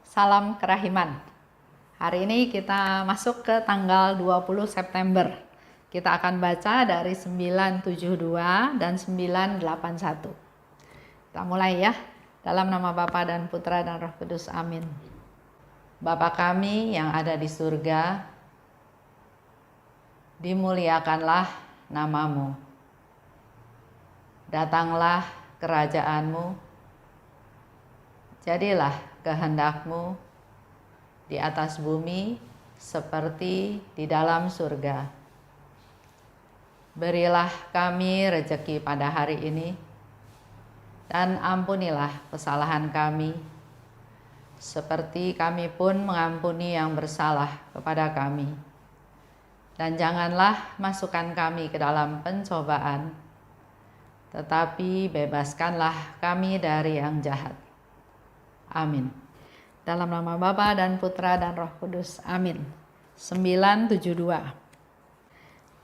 Salam kerahiman. Hari ini kita masuk ke tanggal 20 September. Kita akan baca dari 972 dan 981. Kita mulai ya. Dalam nama Bapa dan Putra dan Roh Kudus. Amin. Bapa kami yang ada di surga, dimuliakanlah namamu. Datanglah kerajaanmu. Jadilah kehendakmu di atas bumi seperti di dalam surga. Berilah kami rejeki pada hari ini, dan ampunilah kesalahan kami, seperti kami pun mengampuni yang bersalah kepada kami. Dan janganlah masukkan kami ke dalam pencobaan, tetapi bebaskanlah kami dari yang jahat. Amin. Dalam nama Bapa dan Putra dan Roh Kudus. Amin. 972.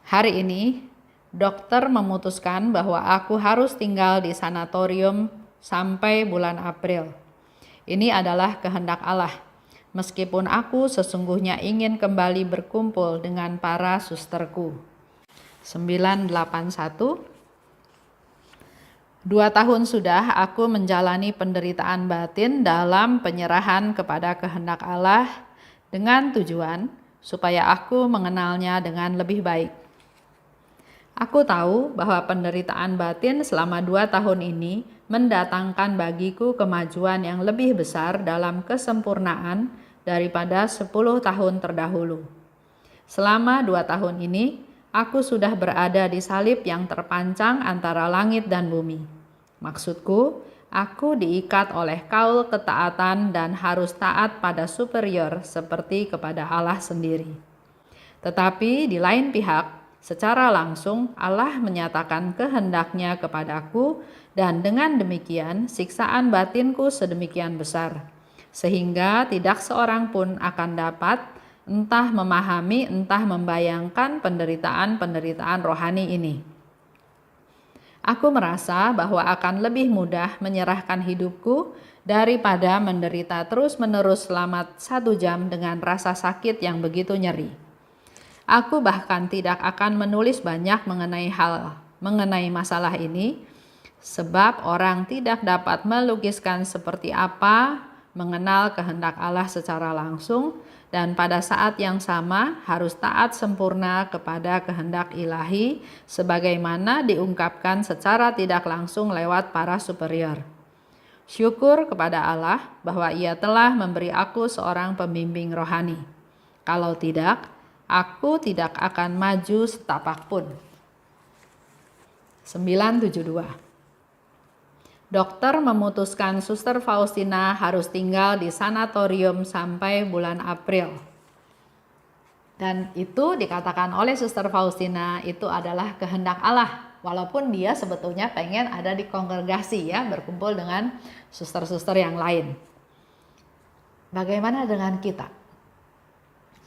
Hari ini, dokter memutuskan bahwa aku harus tinggal di sanatorium sampai bulan April. Ini adalah kehendak Allah, meskipun aku sesungguhnya ingin kembali berkumpul dengan para susterku. 981. 2 tahun sudah aku menjalani penderitaan batin dalam penyerahan kepada kehendak Allah dengan tujuan supaya aku mengenalnya dengan lebih baik. Aku tahu bahwa penderitaan batin selama 2 tahun ini mendatangkan bagiku kemajuan yang lebih besar dalam kesempurnaan daripada 10 tahun terdahulu. Selama 2 tahun ini, aku sudah berada di salib yang terpancang antara langit dan bumi. Maksudku, aku diikat oleh kaul ketaatan dan harus taat pada superior seperti kepada Allah sendiri. Tetapi di lain pihak, secara langsung Allah menyatakan kehendaknya kepadaku, dan dengan demikian siksaan batinku sedemikian besar, sehingga tidak seorang pun akan dapat entah memahami, entah membayangkan penderitaan-penderitaan rohani ini. Aku merasa bahwa akan lebih mudah menyerahkan hidupku daripada menderita terus-menerus selama 1 jam dengan rasa sakit yang begitu nyeri. Aku bahkan tidak akan menulis banyak mengenai masalah ini, sebab orang tidak dapat melukiskan seperti apa mengenal kehendak Allah secara langsung, dan pada saat yang sama harus taat sempurna kepada kehendak ilahi sebagaimana diungkapkan secara tidak langsung lewat para superior. Syukur kepada Allah bahwa Ia telah memberi aku seorang pembimbing rohani. Kalau tidak, aku tidak akan maju setapak pun. 972. Dokter memutuskan Suster Faustina harus tinggal di sanatorium sampai bulan April. Dan itu dikatakan oleh Suster Faustina itu adalah kehendak Allah. Walaupun dia sebetulnya pengen ada di kongregasi ya, berkumpul dengan suster-suster yang lain. Bagaimana dengan kita?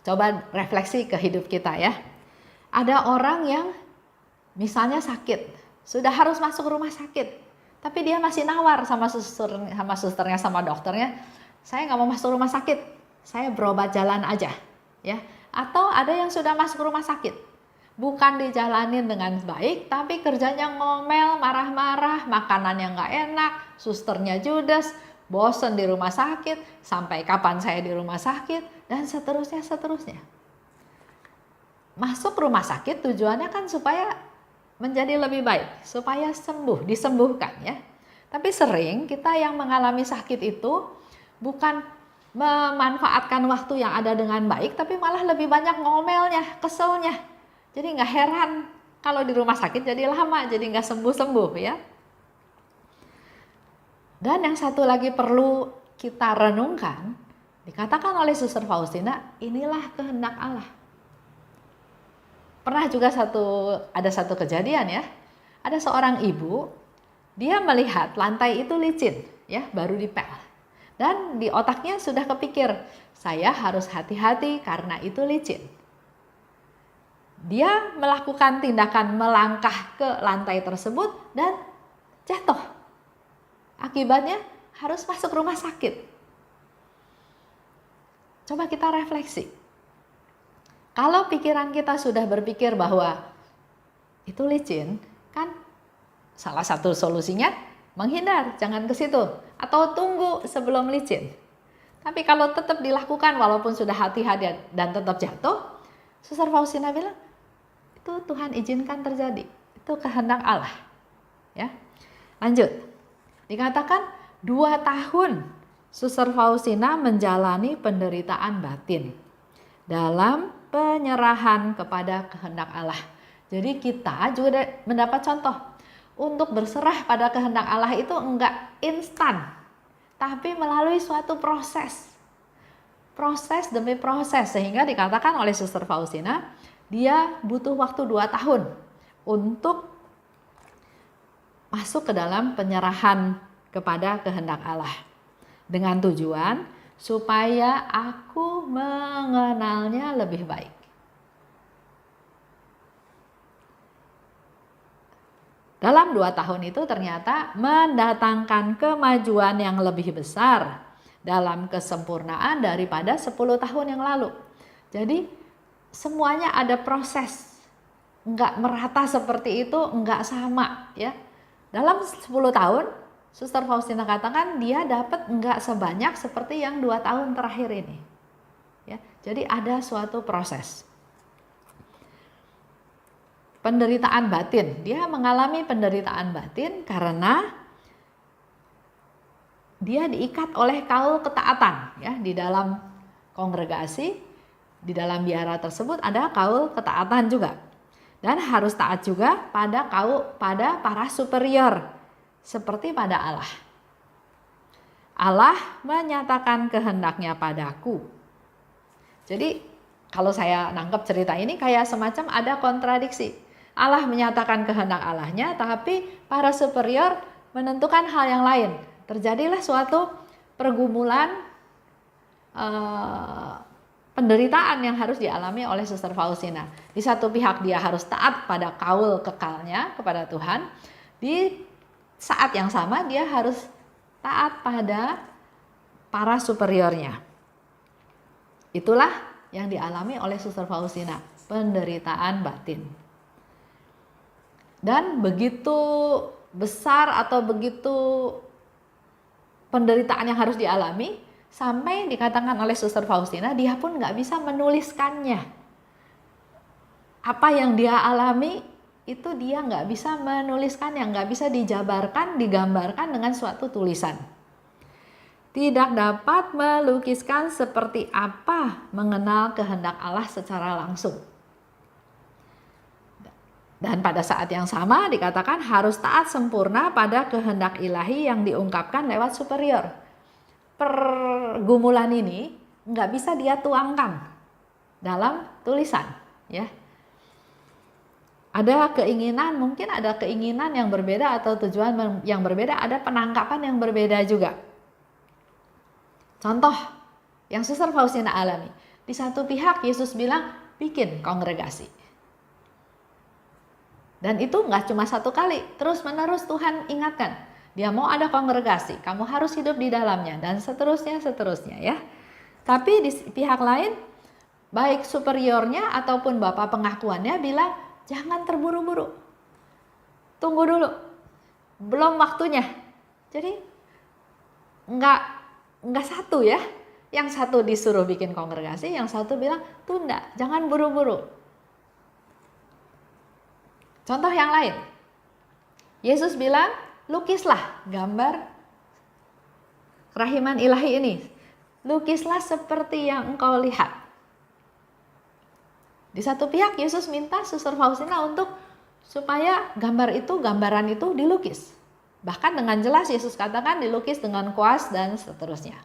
Coba refleksi ke hidup kita ya. Ada orang yang misalnya sakit, sudah harus masuk rumah sakit. Tapi dia masih nawar sama susternya, sama dokternya, saya nggak mau masuk rumah sakit, saya berobat jalan aja, ya. Atau ada yang sudah masuk rumah sakit, bukan dijalanin dengan baik, tapi kerjanya ngomel, marah-marah, makanannya nggak enak, susternya judes, bosen di rumah sakit, sampai kapan saya di rumah sakit, dan seterusnya. Masuk rumah sakit tujuannya kan supaya menjadi lebih baik, supaya disembuhkan ya. Tapi sering kita yang mengalami sakit itu bukan memanfaatkan waktu yang ada dengan baik, tapi malah lebih banyak ngomelnya, keselnya. Jadi nggak heran kalau di rumah sakit jadi lama, jadi nggak sembuh-sembuh ya. Dan yang satu lagi perlu kita renungkan, dikatakan oleh Suster Faustina, inilah kehendak Allah. Pernah juga ada satu kejadian ya, ada seorang ibu, dia melihat lantai itu licin ya, baru dipel, dan di otaknya sudah kepikir, saya harus hati-hati karena itu licin. Dia melakukan tindakan melangkah ke lantai tersebut dan jatuh. Akibatnya harus masuk rumah sakit. Coba kita refleksi. Kalau pikiran kita sudah berpikir bahwa itu licin, kan salah satu solusinya menghindar, jangan ke situ. Atau tunggu sebelum licin. Tapi kalau tetap dilakukan walaupun sudah hati-hati dan tetap jatuh, Suster Faustina bilang, itu Tuhan izinkan terjadi. Itu kehendak Allah. Ya. Lanjut. Dikatakan 2 tahun Suster Faustina menjalani penderitaan batin dalam penyerahan kepada kehendak Allah. Jadi kita juga mendapat contoh untuk berserah pada kehendak Allah itu enggak instan, tapi melalui suatu proses demi proses, sehingga dikatakan oleh Suster Faustina dia butuh waktu 2 tahun untuk masuk ke dalam penyerahan kepada kehendak Allah dengan tujuan supaya aku mengenalnya lebih baik. Dalam 2 tahun itu ternyata mendatangkan kemajuan yang lebih besar dalam kesempurnaan daripada 10 tahun yang lalu. Jadi semuanya ada proses, enggak merata seperti itu, enggak sama ya. Dalam 10 tahun Suster Faustina katakan dia dapat enggak sebanyak seperti yang 2 tahun terakhir ini. Ya, jadi ada suatu proses. Penderitaan batin, dia mengalami penderitaan batin karena dia diikat oleh kaul ketaatan. Ya, di dalam kongregasi, di dalam biara tersebut ada kaul ketaatan juga. Dan harus taat juga pada para superior. Seperti pada Allah. Allah menyatakan kehendaknya padaku. Jadi kalau saya nangkep cerita ini kayak semacam ada kontradiksi. Allah menyatakan kehendak Allahnya, tapi para superior menentukan hal yang lain. Terjadilah suatu pergumulan penderitaan yang harus dialami oleh Suster Faustina. Di satu pihak dia harus taat pada kaul kekalnya kepada Tuhan. Di saat yang sama dia harus taat pada para superiornya. Itulah yang dialami oleh Suster Faustina, penderitaan batin. Dan begitu besar atau begitu penderitaan yang harus dialami, sampai dikatakan oleh Suster Faustina dia pun nggak bisa menuliskannya. Apa yang dia alami itu dia nggak bisa menuliskan, yang nggak bisa dijabarkan, digambarkan dengan suatu tulisan. Tidak dapat melukiskan seperti apa mengenal kehendak Allah secara langsung. Dan pada saat yang sama dikatakan harus taat sempurna pada kehendak ilahi yang diungkapkan lewat superior. Pergumulan ini nggak bisa dia tuangkan dalam tulisan, ya. Ada keinginan, mungkin ada keinginan yang berbeda atau tujuan yang berbeda, ada penangkapan yang berbeda juga. Contoh yang Suster Faustina alami. Di satu pihak Yesus bilang bikin kongregasi. Dan itu nggak cuma satu kali, terus menerus Tuhan ingatkan. Dia mau ada kongregasi, kamu harus hidup di dalamnya dan seterusnya ya. Tapi di pihak lain, baik superiornya ataupun bapak pengakuannya bilang, jangan terburu-buru, tunggu dulu, belum waktunya. Jadi nggak satu ya, yang satu disuruh bikin kongregasi, yang satu bilang tunda, jangan buru-buru. Contoh yang lain, Yesus bilang lukislah gambar kerahiman ilahi ini, lukislah seperti yang engkau lihat. Di satu pihak Yesus minta Suster Faustina untuk supaya gambaran itu dilukis. Bahkan dengan jelas Yesus katakan dilukis dengan kuas dan seterusnya.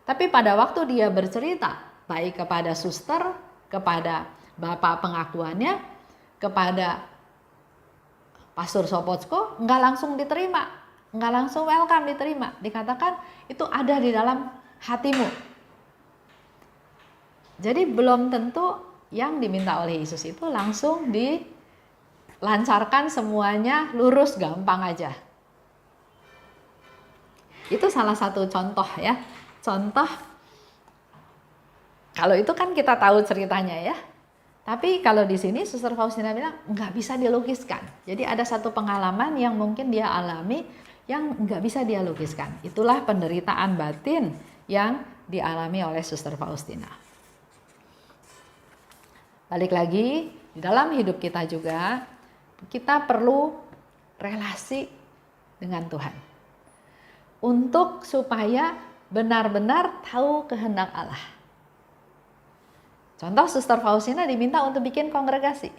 Tapi pada waktu dia bercerita baik kepada suster, kepada bapak pengakuannya, kepada Pastor Sopotsko, nggak langsung diterima, nggak langsung welcome diterima. Dikatakan itu ada di dalam hatimu. Jadi belum tentu yang diminta oleh Yesus itu langsung dilancarkan semuanya lurus gampang aja. Itu salah satu contoh ya. Contoh Kalau itu kan kita tahu ceritanya ya. Tapi kalau di sini Suster Faustina bilang nggak bisa dilukiskan. Jadi ada satu pengalaman yang mungkin dia alami yang nggak bisa dia lukiskan. Itulah penderitaan batin yang dialami oleh Suster Faustina. Balik lagi, di dalam hidup kita juga, kita perlu relasi dengan Tuhan. Untuk supaya benar-benar tahu kehendak Allah. Contoh Suster Faustina diminta untuk bikin kongregasi.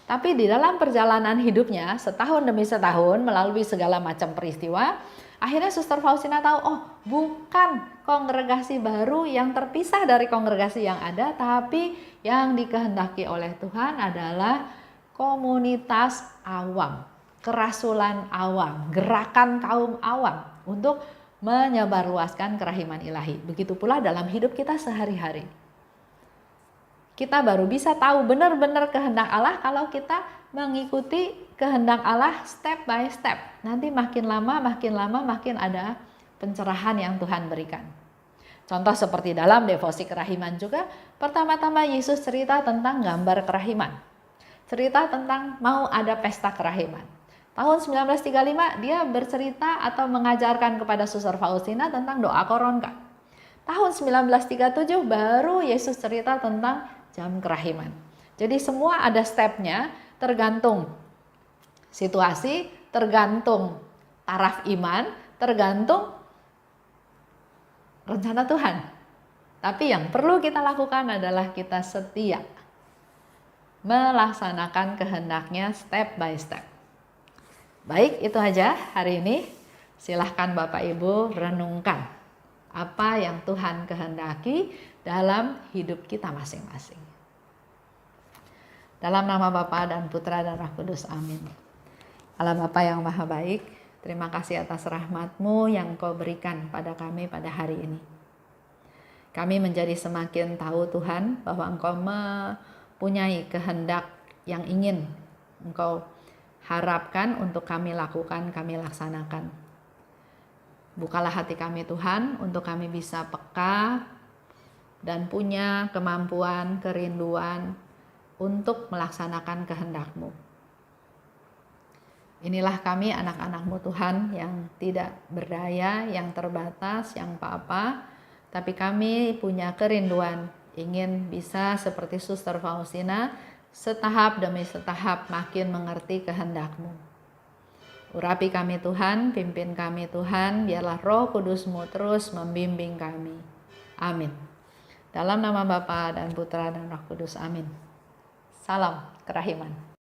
Tapi di dalam perjalanan hidupnya, setahun demi setahun melalui segala macam peristiwa, akhirnya Suster Faustina tahu, oh bukan kongregasi baru yang terpisah dari kongregasi yang ada, tapi yang dikehendaki oleh Tuhan adalah komunitas awam, kerasulan awam, gerakan kaum awam untuk menyebarluaskan kerahiman ilahi. Begitu pula dalam hidup kita sehari-hari. Kita baru bisa tahu benar-benar kehendak Allah kalau kita mengikuti kehendak Allah step by step. Nanti makin lama makin ada pencerahan yang Tuhan berikan. Contoh seperti dalam devosi kerahiman juga, pertama-tama Yesus cerita tentang gambar kerahiman. Cerita tentang mau ada pesta kerahiman. Tahun 1935 dia bercerita atau mengajarkan kepada Suster Faustina tentang doa koronka. Tahun 1937 baru Yesus cerita tentang jam kerahiman. Jadi semua ada stepnya, tergantung situasi, tergantung taraf iman, tergantung rencana Tuhan. Tapi yang perlu kita lakukan adalah kita setia melaksanakan kehendaknya step by step. Baik, itu aja hari ini. Silahkan Bapak Ibu renungkan apa yang Tuhan kehendaki dalam hidup kita masing-masing. Dalam nama Bapa dan Putra dan Roh Kudus, amin. Allah Bapa yang Maha Baik, terima kasih atas rahmat-Mu yang Kau berikan pada kami pada hari ini. Kami menjadi semakin tahu Tuhan bahwa Engkau mempunyai kehendak yang ingin Engkau harapkan untuk kami lakukan, kami laksanakan. Bukalah hati kami Tuhan untuk kami bisa peka dan punya kemampuan, kerinduan untuk melaksanakan kehendak-Mu. Inilah kami anak-anak-Mu Tuhan yang tidak berdaya, yang terbatas, yang apa-apa, tapi kami punya kerinduan ingin bisa seperti Suster Faustina, setahap demi setahap makin mengerti kehendak-Mu. Urapi kami Tuhan, pimpin kami Tuhan, biarlah Roh Kudus-Mu terus membimbing kami. Amin. Dalam nama Bapa dan Putra dan Roh Kudus, amin. Salam kerahiman.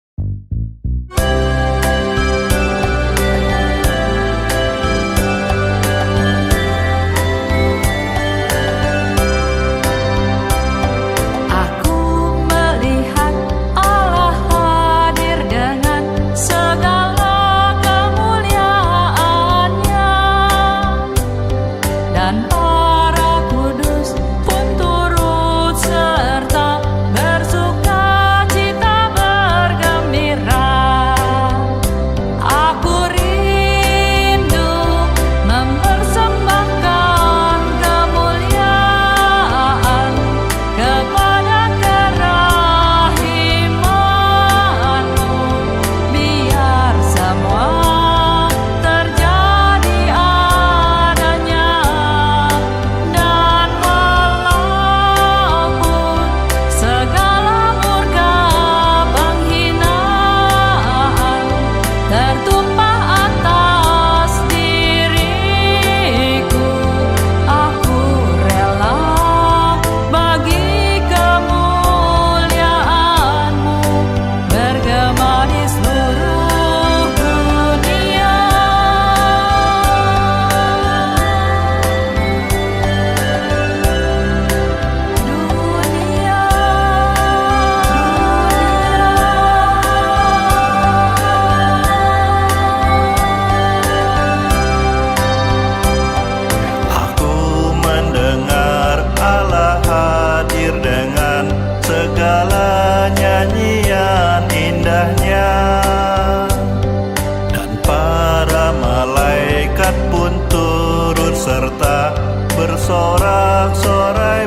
serta bersorak-sorai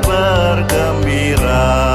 bergembira.